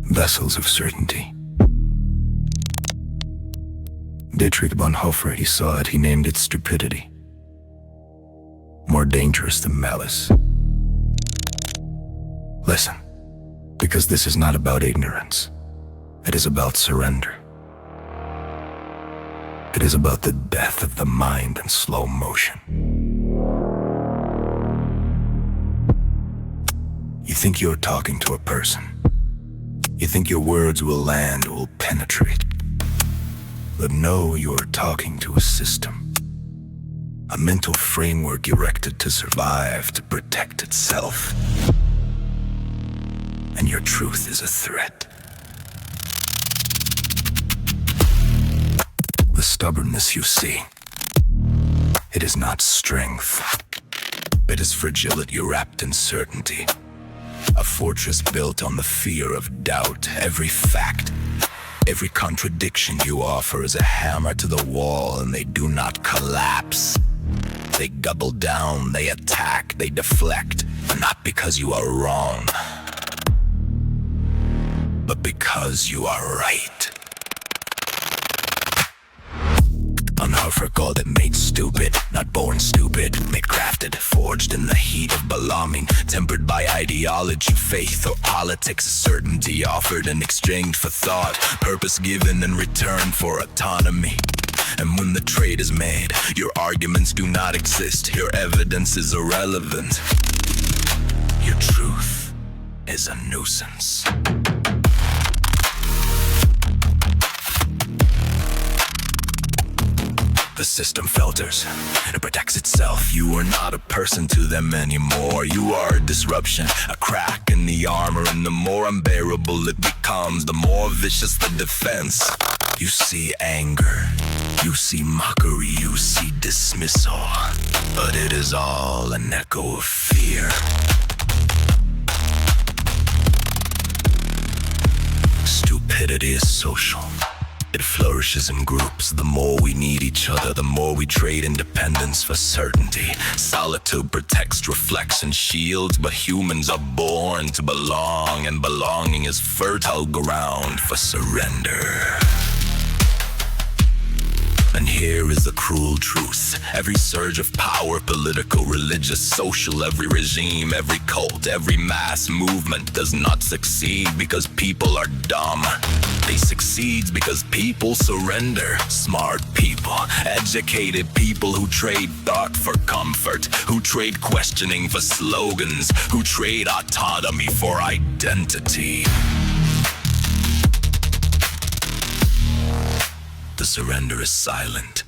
Vessels of certainty. Dietrich Bonhoeffer, he saw it, he named it stupidity. More dangerous than malice. Listen, because this is not about ignorance. It is about surrender. It is about the death of the mind in slow motion. You think you're talking to a person. You think your words will land, will penetrate. But no, you're talking to a system. A mental framework erected to survive, to protect itself. And your truth is a threat. The stubbornness you see, it is not strength. It is fragility wrapped in certainty. A fortress built on the fear of doubt. Every fact, every contradiction you offer is a hammer to the wall, and they do not collapse. They gobble down, they attack, they deflect, not because you are wrong, but because you are right. Bonhoeffer called it made stupid, not born stupid, made crafted, forged in the heat of belonging, tempered by ideology, faith, or politics, certainty offered in exchange for thought, purpose given in return for autonomy. And when the trade is made, your arguments do not exist, your evidence is irrelevant. Your truth is a nuisance. The system filters, it protects itself. You are not a person to them anymore. You are a disruption, a crack in the armor, and the more unbearable it becomes, the more vicious the defense. You see anger, you see mockery, you see dismissal, but it is all an echo of fear. Stupidity is social. It flourishes in groups. The more we need each other, the more we trade independence for certainty. Solitude protects, reflects, and shields, but humans are born to belong, and belonging is fertile ground for surrender. And here is the cruel truth. Every surge of power, political, religious, social, every regime, every cult, every mass movement does not succeed because people are dumb. They succeed because people surrender. Smart people, educated people who trade thought for comfort, who trade questioning for slogans, who trade autonomy for identity. The surrender is silent.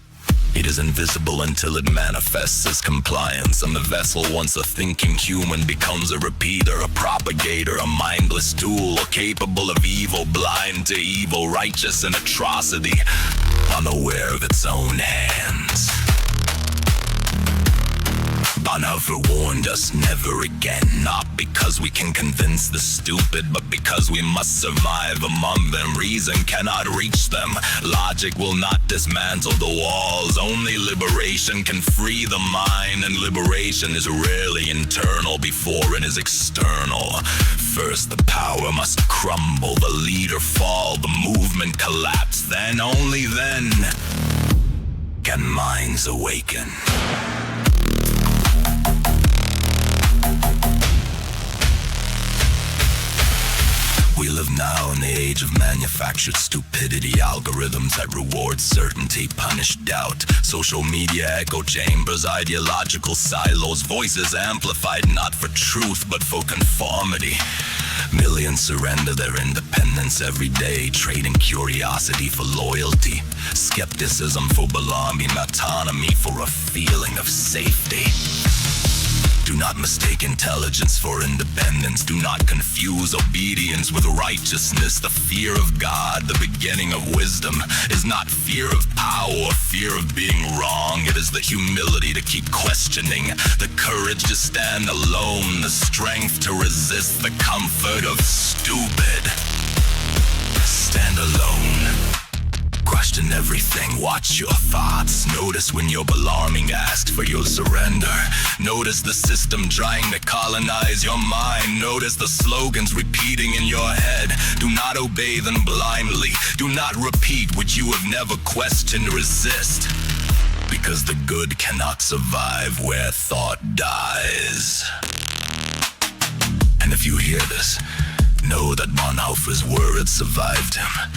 It is invisible until it manifests as compliance, and the vessel, once a thinking human, becomes a repeater, a propagator, a mindless tool, capable of evil, blind to evil, righteous in atrocity, unaware of its own hands. Bonhoeffer warned us never again, not because we can convince the stupid, but because we must survive among them. Reason cannot reach them. Logic will not dismantle the walls. Only liberation can free the mind, and liberation is rarely internal before it is external. First the power must crumble, the leader fall, the movement collapse. Then, only then, can minds awaken. We live now in the age of manufactured stupidity, algorithms that reward certainty, punish doubt, social media echo chambers, ideological silos, voices amplified not for truth but for conformity. Millions surrender their independence every day, trading curiosity for loyalty, skepticism for belonging, autonomy for a feeling of safety. Do not mistake intelligence for independence. Do not confuse obedience with righteousness. The fear of God, the beginning of wisdom, is not fear of power or fear of being wrong. It is the humility to keep questioning, the courage to stand alone, the strength to resist the comfort of stupid. Stand alone. Question everything, watch your thoughts. Notice when your alarming asks for your surrender. Notice the system trying to colonize your mind. Notice the slogans repeating in your head. Do not obey them blindly. Do not repeat what you have never questioned. Resist. Because the good cannot survive where thought dies. And if you hear this, know that Bonhoeffer's words survived him.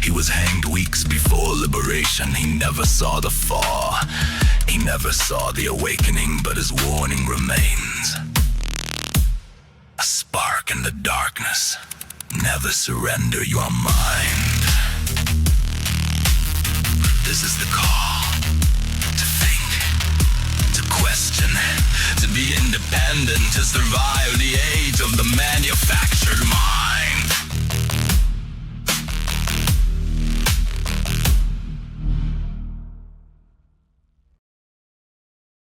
He was hanged weeks before liberation. He never saw the fall. He never saw the awakening, but his warning remains. A spark in the darkness. Never surrender your mind. This is the call. To think. To question. To be independent. To survive the age of the manufactured mind.